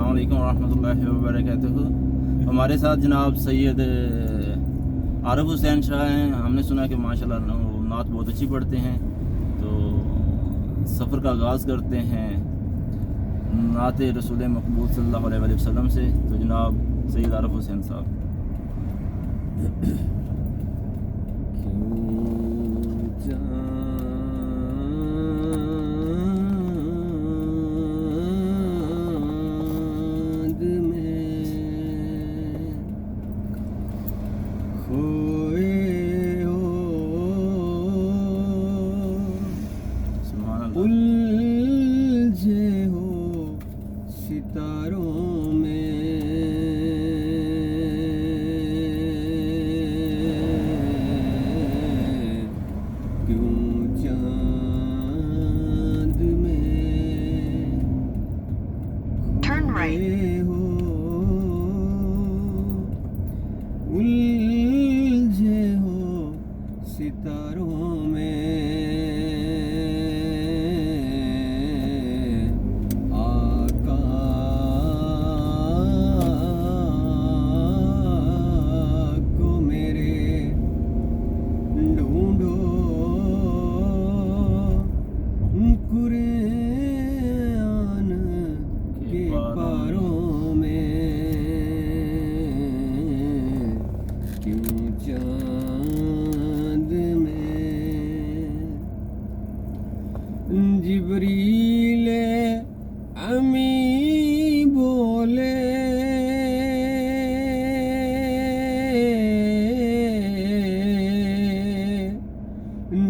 अस्सलाम वालेकुम रहमतुल्लाहि व बरकातुहू। हमारे साथ जनाब सैयद आरिफ हुसैन शाह हैं। हमने सुना कि माशाल्लाह नात बहुत अच्छी पढ़ते हैं, तो सफ़र का आगाज़ करते हैं नात रसूल मकबूल सल्लल्लाहु अलैहि वसल्लम से। तो जनाब सैयद आरिफ हुसैन साहब। उलझे हो सितारों में, क्यों चांद में खोए हो, उलझे हो सितारों में। कुरान के पारों में, क्यों चांद में जिब्रील अमी बोले,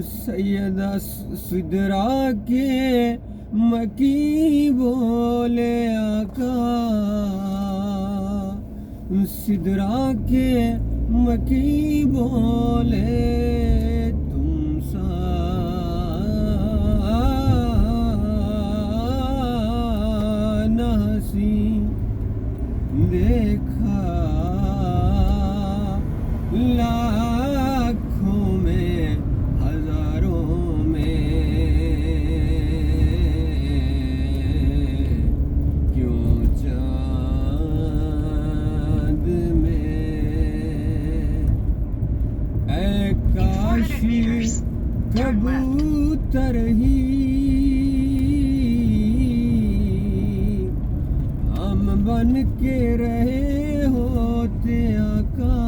सैयदा सिदरा के मकी बोले आका, सिदरा के मकी बोले तुम सा न हसी देखा लाखों में हजारों में, क्यों चांद में ऐ काशी कबूतर ही हम बन के रहे होते आका,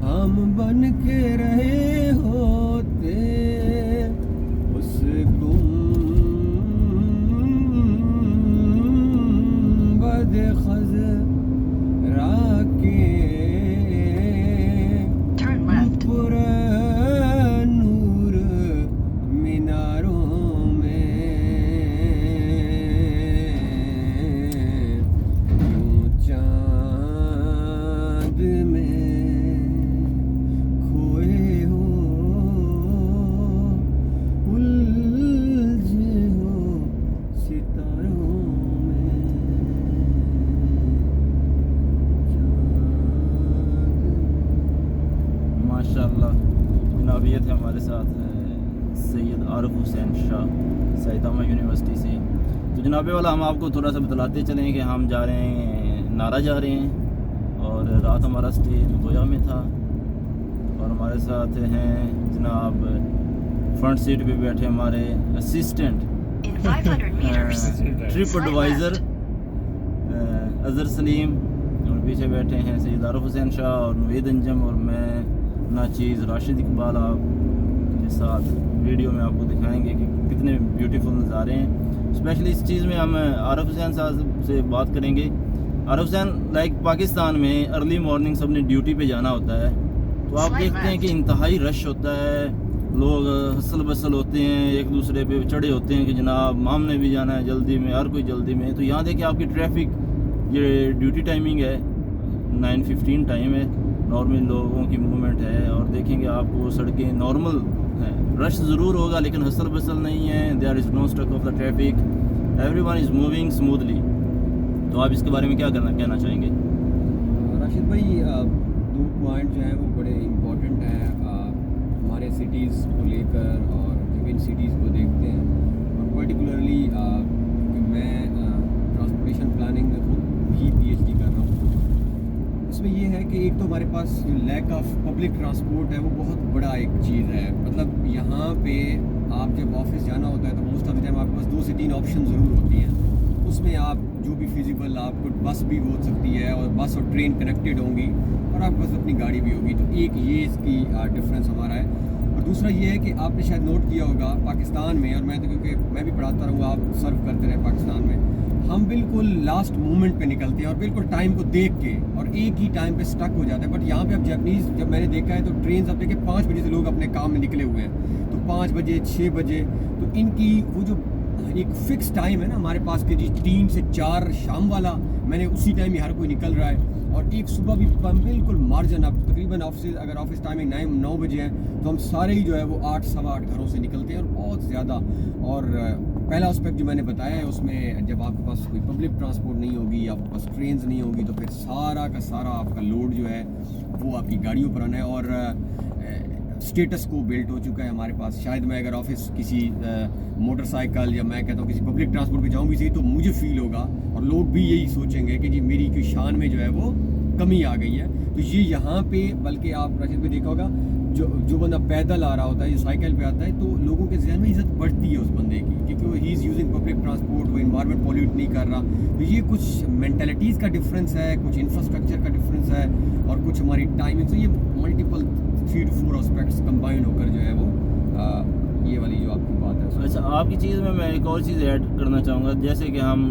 हम बन के रहे होते उस गुंबद खज़रा के पुरनूर मीनारों में, क्यों चांद में खोए हो, उलझे हो सितारों में। माशाल्लाह जनाब, ये थे हमारे साथ सैयद आरिफ हुसैन शाह सैयदामा यूनिवर्सिटी से। तो जनाबे वाला हम आपको थोड़ा सा बतलाते चलें कि हम जा रहे हैं नारा जा रहे हैं, और रात हमारा स्टे गोया में था। और हमारे साथ हैं जनाब फ्रंट सीट पे बैठे हमारे assistant trip advisor Azhar Salim, और पीछे बैठे हैं सैयद आरिफ हुसैन शाह और नवेद अंजम, और मैं नाचीज़ राशिद इकबाल आपके साथ वीडियो में आपको दिखाएंगे कि कितने ब्यूटीफुल नज़ारे हैं। स्पेशली इस चीज़ में हम आरिफ हुसैन साहब से बात करेंगे। आरिफ हुसैन लाइक पाकिस्तान में अर्ली मॉर्निंग सबने ड्यूटी पे जाना होता है, तो आप देखते हैं कि इंतहाई रश होता है, लोग हसल बसल होते हैं, एक दूसरे पे चढ़े होते हैं कि जनाब हमने भी जाना है जल्दी में, हर कोई जल्दी में। तो यहाँ देखिए आपकी ट्रैफिक ये ड्यूटी टाइमिंग है 9:15 टाइम है, नॉर्मल लोगों की मूवमेंट है, और देखेंगे आपको सड़कें नॉर्मल हैं, रश ज़रूर होगा लेकिन हसल बसल नहीं है। There is no struck of the traffic, everyone is moving smoothly. तो आप इसके बारे में क्या कहना चाहेंगे? राशिद भाई, दो पॉइंट जो हैं वो बड़े इम्पोर्टेंट हैं हमारे सिटीज़ को लेकर, और गिवन सिटीज़ को देखते हैं, और पर्टिकुलरली मैं हमारे पास जो लैक ऑफ पब्लिक ट्रांसपोर्ट है वो बहुत बड़ा एक चीज़ है। मतलब यहाँ पे आप जब ऑफिस जाना होता है तो मोस्ट ऑफ द टाइम आपके पास 2 से 3 ऑप्शन ज़रूर होती हैं। उसमें आप जो भी फिजिबल, आपको बस भी हो सकती है और बस और ट्रेन कनेक्टेड होंगी और आपके पास अपनी गाड़ी भी होगी। तो एक ये इसकी डिफरेंस हमारा है। और दूसरा ये है कि आपने शायद नोट किया होगा पाकिस्तान में, और मैं तो क्योंकि मैं भी पढ़ाता रहूँगा, आप सर्व करते रहे पाकिस्तान में, हम बिल्कुल लास्ट मोमेंट पे निकलते हैं और बिल्कुल टाइम को देख के और एक ही टाइम पे स्टक हो जाते हैं। बट यहाँ पे अब जैपनीज़ जब मैंने देखा है तो ट्रेन अब देखिए 5 बजे से लोग अपने काम में निकले हुए हैं, तो 5 बजे 6 बजे तो इनकी वो जो एक फिक्स टाइम है ना हमारे पास कि जी 3 से 4 शाम वाला, मैंने उसी टाइम ही हर कोई निकल रहा है। और एक सुबह भी बिल्कुल मार्जिन, अब तकरीबन ऑफिस अगर ऑफिस टाइमिंग 9 बजे है तो हम सारे ही जो है वो 8 सवा 8 घरों से निकलते हैं और बहुत ज़्यादा। और पहला एस्पेक्ट जो मैंने बताया है उसमें जब आपके पास कोई पब्लिक ट्रांसपोर्ट नहीं होगी, आपके पास ट्रेन्स नहीं होगी, तो फिर सारा का सारा आपका लोड जो है वो आपकी गाड़ियों पर आना है। और स्टेटस को बिल्ट हो चुका है हमारे पास। शायद मैं अगर ऑफिस किसी मोटरसाइकिल या मैं कहता हूँ किसी पब्लिक ट्रांसपोर्ट पे जाऊँ भी सही तो मुझे फील होगा और लोग भी यही सोचेंगे कि जी मेरी कोई शान में जो है वो कमी आ गई है। तो ये यहाँ पे, बल्कि आप राशिद भी देखा होगा, जो बंदा पैदल आ रहा होता है या साइकिल पे आता है तो लोगों के जहन में इज्जत बढ़ती है उस बंदे की, क्योंकि वो he is using public transport, वो इन्वायरमेंट पॉल्यूट नहीं कर रहा। तो ये कुछ मेंटालिटीज़ का डिफरेंस है, कुछ इंफ्रास्ट्रक्चर का डिफरेंस है और कुछ हमारी टाइमिंग। तो ये मल्टीपल 3 to 4 एस्पेक्ट्स कंबाइन होकर जो है वो ये वाली जो आपकी बात है। अच्छा, आपकी चीज़ में मैं एक और चीज़ ऐड करना चाहूँगा। जैसे कि हम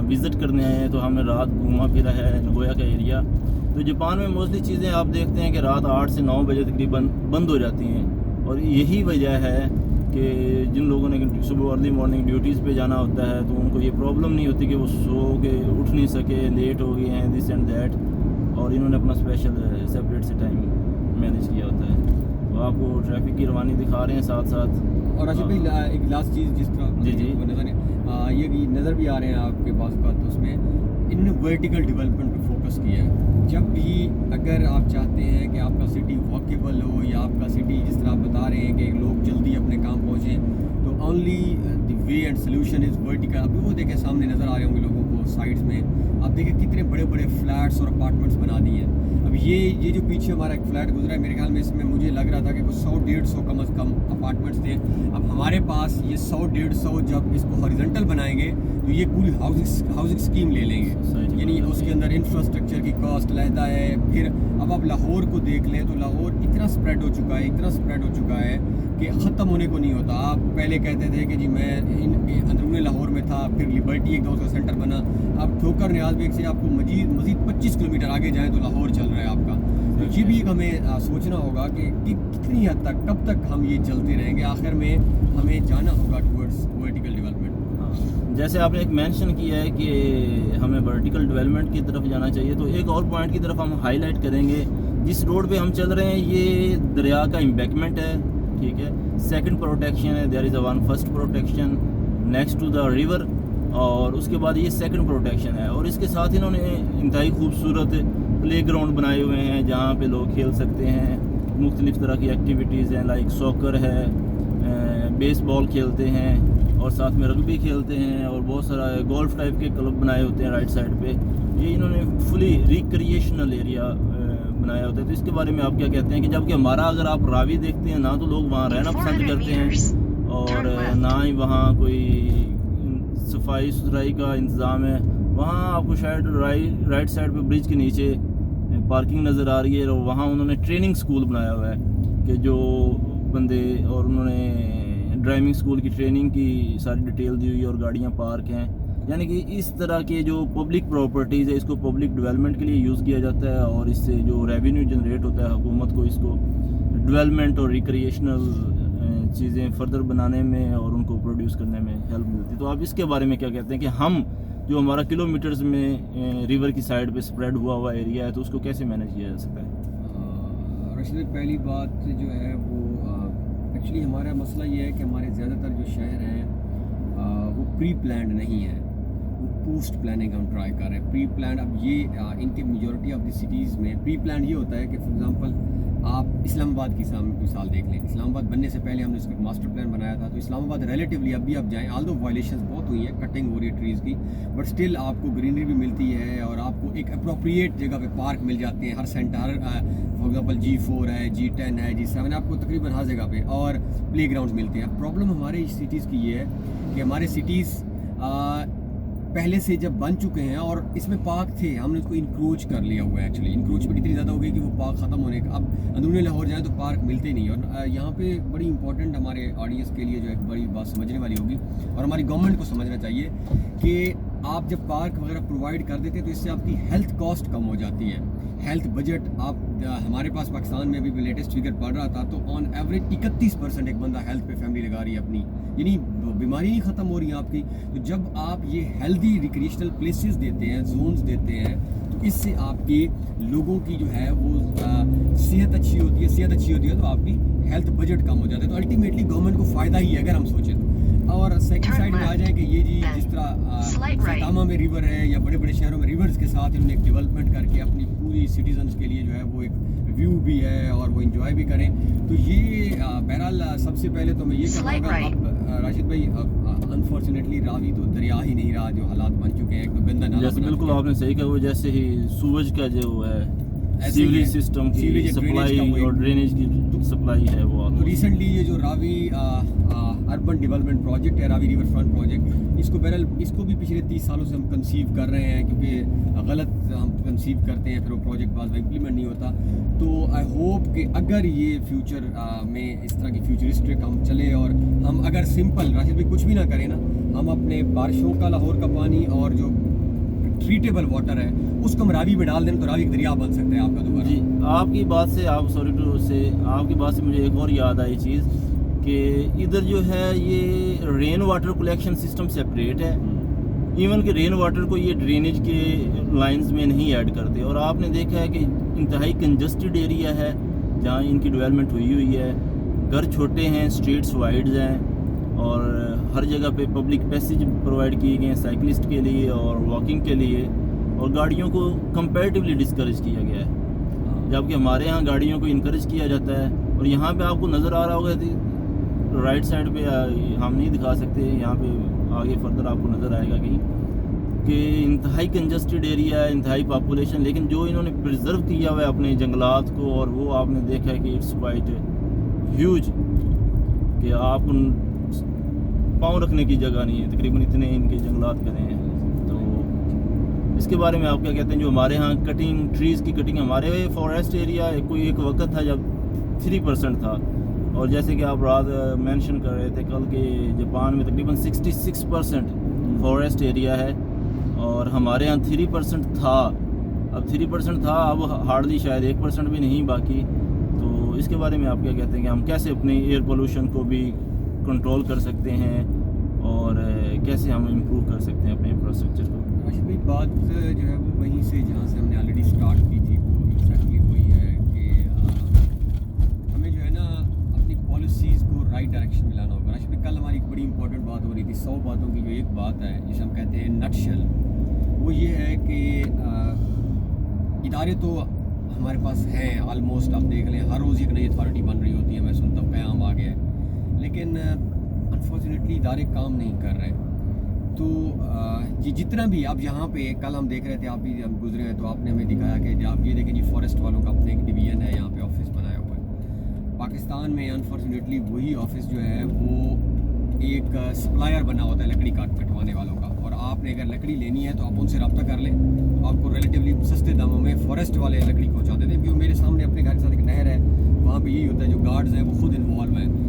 विज़िट करने आए हैं तो हमने रात घूमा फिरा है नगोया का एरिया। तो जापान में मोस्टली चीज़ें आप देखते हैं कि रात 8 से 9 बजे तकरीबन बंद हो जाती हैं। और यही वजह है कि जिन लोगों ने सुबह अर्ली मॉर्निंग ड्यूटीज़ पे जाना होता है तो उनको ये प्रॉब्लम नहीं होती कि वो सो के उठ नहीं सके, लेट हो गए हैं, दिस एंड दैट। और इन्होंने अपना स्पेशल सेपरेट से टाइम मैनेज किया होता है। तो आपको ट्रैफिक की रवानी दिखा रहे हैं साथ साथ। और अच्छा भाई एक लास्ट चीज़ जिस तरह जी जी नज़र ये भी नज़र भी आ रहे हैं आपके पास का, तो उसमें इन्होंने वर्टिकल डेवलपमेंट पे फोकस किया है। जब भी अगर आप चाहते हैं कि आपका सिटी वॉकेबल हो या आपका सिटी जिस तरह आप बता रहे हैं कि लोग जल्दी अपने काम पहुँचें, तो only the way and solution is vertical. अभी वो देखें सामने नज़र आ रहे होंगे लोगों को साइड्स में, आप देखें कितने बड़े बड़े फ्लैट्स और अपार्टमेंट्स बना दिए हैं। अब ये जो पीछे हमारा एक फ्लैट गुजरा है, मेरे ख्याल में इसमें मुझे लग रहा था कि कुछ 100-150 कम से कम अपार्टमेंट्स थे। अब हमारे पास ये 100-150 जब इसको हॉरिजॉन्टल बनाएंगे तो ये पूरी हाउसिंग स्कीम ले लेंगे, यानी उसके अंदर इंफ्रास्ट्रक्चर की कॉस्ट अलहदा है। फिर अब आप लाहौर को देख लें तो लाहौर इतना स्प्रेड हो चुका है कि ख़त्म होने को नहीं होता। आप पहले कहते थे कि जी मैं अंदरूनी लाहौर में था, फिर लिबर्टी एक उसका सेंटर बना, अब ठोकर न्याज बेग से आपको मज़ीद 25 किलोमीटर आगे जाएँ तो लाहौर चल रहा है आपका। तो ये भी एक हमें सोचना होगा कि कितनी हद तक, कब तक हम ये चलते रहेंगे। आखिर में हमें जाना होगा टुवर्ड्स वर्टिकल डेवलपमेंट। जैसे आपने एक मेंशन किया है कि हमें वर्टिकल डेवलपमेंट की तरफ जाना चाहिए, तो एक और पॉइंट की तरफ हम हाईलाइट करेंगे। जिस रोड पे हम चल रहे हैं ये दरिया का एम्बैंकमेंट है, ठीक है। सेकंड प्रोटेक्शन है, there is a one first protection next to the river, और उसके बाद ये सेकंड प्रोटेक्शन है। और इसके साथ इन्होंने इंतहाई खूबसूरत प्ले ग्राउंड बनाए हुए हैं जहाँ पे लोग खेल सकते हैं। मुख्तलिफ़ तरह की एक्टिविटीज़ हैं, लाइक सॉकर है, बेसबॉल खेलते हैं और साथ में रग्बी खेलते हैं, और बहुत सारा गोल्फ टाइप के क्लब बनाए होते हैं राइट साइड पे। ये इन्होंने फुली रिक्रिएशनल एरिया बनाया होता है। तो इसके बारे में आप क्या कहते हैं कि जबकि हमारा अगर आप रावी देखते हैं ना तो लोग वहाँ रहना पसंद करते हैं और ना ही वहाँ कोई सफाई सुथराई का इंतज़ाम है। वहाँ आपको शायद राइट साइड पे ब्रिज के नीचे पार्किंग नज़र आ रही है, और वहाँ उन्होंने ट्रेनिंग स्कूल बनाया हुआ है कि जो बंदे, और उन्होंने ड्राइविंग स्कूल की ट्रेनिंग की सारी डिटेल दी हुई और गाड़ियाँ पार्क हैं। यानी कि इस तरह के जो पब्लिक प्रॉपर्टीज़ है इसको पब्लिक डेवलपमेंट के लिए यूज़ किया जाता है, और इससे जो रेवेन्यू जनरेट होता है हुकूमत को इसको डेवलपमेंट और रिक्रिएशनल चीज़ें फर्दर बनाने में और उनको प्रोड्यूस करने में हेल्प मिलती है। तो आप इसके बारे में क्या कहते हैं कि हम जो हमारा किलोमीटर्स में रिवर की साइड पे स्प्रेड हुआ एरिया है तो उसको कैसे मैनेज किया जा सकता है? रशीद, पहली बात जो है वो एक्चुअली हमारा मसला ये है कि हमारे ज़्यादातर जो शहर हैं वो प्री प्लान्ड नहीं है, वो पोस्ट प्लानिंग हम ट्राई कर रहे हैं। प्री प्लान, अब ये इनके मेजॉरिटी ऑफ द सिटीज़ में प्री प्लान ये होता है कि फॉर एग्जांपल आप इस्लामाबाद की मिसाल देख लें। इस्लामाबाद बनने से पहले हमने उसका मास्टर प्लान बनाया था, तो इस्लामाबाद रिलेटिवली अभी आप जाएँ, ऑल्दो वायलेशंस बहुत हुई है, कटिंग हो रही है ट्रीज़ की, बट स्टिल आपको ग्रीनरी भी मिलती है और आपको एक अप्रोप्रिएट जगह पे पार्क मिल जाते हैं हर सेंटर, फॉर एग्जांपल G4 है, G10 है, G7, आपको तकरीबन हर जगह पे और प्लेग्राउंड्स मिलते हैं। प्रॉब्लम हमारे सिटीज़ की ये है कि हमारे सिटीज़ पहले से जब बन चुके हैं और इसमें पार्क थे, हमने उसको इंक्रोच कर लिया हुआ है। एक्चुअली इंक्रोचमेंट इतनी ज़्यादा हो गई कि वो पार्क ख़त्म होने का, अब अंदरूनी लाहौर जाए तो पार्क मिलते नहीं। और यहाँ पे बड़ी इंपॉर्टेंट हमारे ऑडियंस के लिए जो एक बड़ी बात समझने वाली होगी और हमारी गवर्नमेंट को समझना चाहिए कि आप जब पार्क वगैरह प्रोवाइड कर देते हैं तो इससे आपकी हेल्थ कॉस्ट कम हो जाती है। हेल्थ बजट आप हमारे पास पाकिस्तान में अभी लेटेस्ट फिगर पढ़ रहा था, तो ऑन एवरेज 31% एक बंदा हेल्थ पे फैमिली लगा रही है अपनी, यानी बीमारी नहीं ख़त्म हो रही है आपकी। तो जब आप ये हेल्दी रिक्रिएशनल प्लेसेस देते हैं, जोन्स देते हैं, तो इससे आपके लोगों की जो है वो सेहत अच्छी होती है। सेहत अच्छी होती है तो आपकी हेल्थ बजट कम हो जाता है, तो अल्टीमेटली गवर्नमेंट को फ़ायदा ही है अगर हम सोचें तो। और सेकंड साइड में आ जाए कि ये जी जिस तरह सतामा में रिवर है या बड़े बड़े शहरों में रिवर्स के साथ इन्होंने एक डेवलपमेंट करके अपनी पूरी सिटीजन्स के लिए जो है वो एक व्यू भी है और वो इंजॉय भी करें, तो ये बहरहाल सबसे पहले तो मैं ये कहूँगा अब राशिद भाई, अनफॉर्चुनेटली रावी तो दरिया ही नहीं रहा, जो हालात बन चुके हैं, एक तो गंदा नाला। जैसे बिल्कुल आपने सही कहा, वो जैसे ही सूरज का जो है सीवरेज सिस्टम की सप्लाई और ड्रेनेज की सप्लाई है वो। तो रिसेंटली ये जो रावी अर्बन डेवलपमेंट प्रोजेक्ट है, रावी रिवर फ्रंट प्रोजेक्ट, इसको बहरहाल इसको भी पिछले 30 सालों से हम कंसीव कर रहे हैं, क्योंकि गलत हम कंसीव करते हैं, फिर वो प्रोजेक्ट बाद में इम्प्लीमेंट नहीं होता। तो आई होप कि अगर ये फ्यूचर में इस तरह की फ्यूचरिस्टिक हम चले और हम अगर सिंपल राशिद भाई कुछ भी ना करें ना, हम अपने बारिशों का लाहौर का पानी और जो ट्रीटेबल वाटर है उसको हम रावी में डाल दें तो रावी एक दरिया बन सकता है आपका दोबारा। जी, आपकी बात से आपकी बात से मुझे एक और याद आई चीज़ कि इधर जो है ये rain water collection system separate है। इवन कि रेन वाटर को ये ड्रेनेज के लाइंस में नहीं ऐड करते, और आपने देखा है कि इंतहाई कंजस्टेड एरिया है जहाँ इनकी डेवलपमेंट हुई है, घर छोटे हैं, स्ट्रीट्स वाइड्स हैं और हर जगह पे पब्लिक पैसेज प्रोवाइड किए गए हैं साइकिलिस्ट के लिए और वॉकिंग के लिए, और गाड़ियों को कंपैरेटिवली डिस्करेज किया गया है, जबकि हमारे यहाँ गाड़ियों को इनकरेज किया जाता है। और यहाँ पे आपको नज़र आ रहा होगा राइट साइड पे, हम नहीं दिखा सकते, यहाँ पे आगे फर्दर आपको नज़र आएगा कि इंतहाई कंजस्टेड एरिया है, इंतहाई पॉपुलेशन, लेकिन जो इन्होंने प्रिजर्व किया हुआ है अपने जंगलात को, और वो आपने देखा है कि इट्स क्वाइट ह्यूज, कि आपको पाँव रखने की जगह नहीं है, तकरीबन इतने इनके जंगलात करें हैं। तो इसके बारे में आप क्या कहते हैं? जो हमारे यहाँ कटिंग, ट्रीज़ की कटिंग, हमारे फॉरेस्ट एरिया कोई एक वक्त था जब 3% था, और जैसे कि आप रात मेंशन कर रहे थे कल के जापान में तकरीबन 66% फॉरेस्ट एरिया है, और हमारे यहाँ 3% था। अब 3% था, अब हार्डली शायद 1% भी नहीं बाकी। तो इसके बारे में आप क्या कहते हैं कि हम कैसे अपने एयर पोल्यूशन को भी कंट्रोल कर सकते हैं और कैसे हम इम्प्रूव कर सकते हैं अपने इंफ्रास्ट्रक्चर को? राशिद भाई, बात जो है वो वहीं से जहाँ से हमने ऑलरेडी स्टार्ट की थी, वो एग्जैक्टली वही है कि हमें जो है ना अपनी पॉलिसीज़ को राइट डायरेक्शन में लाना होगा। राशिद भाई, कल हमारी एक बड़ी इंपॉर्टेंट बात हो रही थी, 100 बातों की जो एक बात है जिसे हम कहते हैं नटशेल, वो ये है कि इदारे तो हमारे पास हैं ऑलमोस्ट, आप देख लें हर रोज़ एक नई अथॉरिटी बन रही होती है, मैं सुनता हूँ क़याम आ गया है, लेकिन अनफॉर्चुनेटली इदारे काम नहीं कर रहे। तो जितना भी आप यहाँ पे, कल हम देख रहे थे, आप भी हम गुजरे हैं तो आपने हमें दिखाया कि आप ये देखें जी फॉरेस्ट वालों का अपना एक डिवीज़न है, यहाँ पे ऑफिस बनाया हुआ है। पाकिस्तान में अनफॉर्चुनेटली वही ऑफिस जो है वो एक सप्लायर बना होता है लकड़ी कटवाने वालों का, और आपने अगर लकड़ी लेनी है तो आप उनसे रब्ता कर लें, तो आपको रिलेटिवली सस्ते दामों में फॉरेस्ट वाले लकड़ी पहुँचा देते हैं। क्योंकि मेरे सामने अपने घर के साथ एक नहर है, वहाँ पे यही होता है, जो गार्ड्स हैं वो खुद इन्वॉल्व हैं।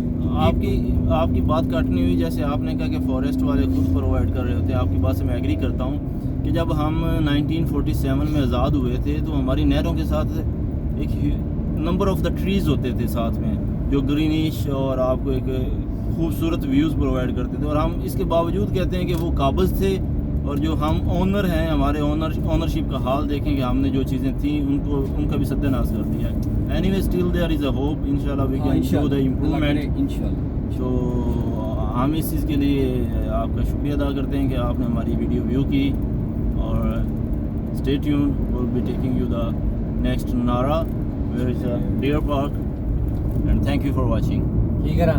आपकी बात काटनी हुई, जैसे आपने कहा कि फॉरेस्ट वाले खुद प्रोवाइड कर रहे होते हैं, आपकी बात से मैं एग्री करता हूँ कि जब हम 1947 में आज़ाद हुए थे तो हमारी नहरों के साथ एक नंबर ऑफ़ द ट्रीज़ होते थे साथ में, जो ग्रीनिश और आपको एक खूबसूरत व्यूज़ प्रोवाइड करते थे, और हम इसके बावजूद कहते हैं कि वो काबिज़ थे, और जो हम ओनर हैं, हमारे ओनरशिप का हाल देखें कि हमने जो चीज़ें थी उनका भी सत्यानाश कर दिया है। Anyway still there is a hope, इंशाल्लाह we can show the improvement इंशाल्लाह। तो हम इस चीज़ के लिए आपका शुक्रिया अदा करते हैं कि आपने हमारी वीडियो व्यू की, और stay tune, will be taking you the next नारा There is a deer park, and thank you for watching. ਕੀ ਕਰਾਂ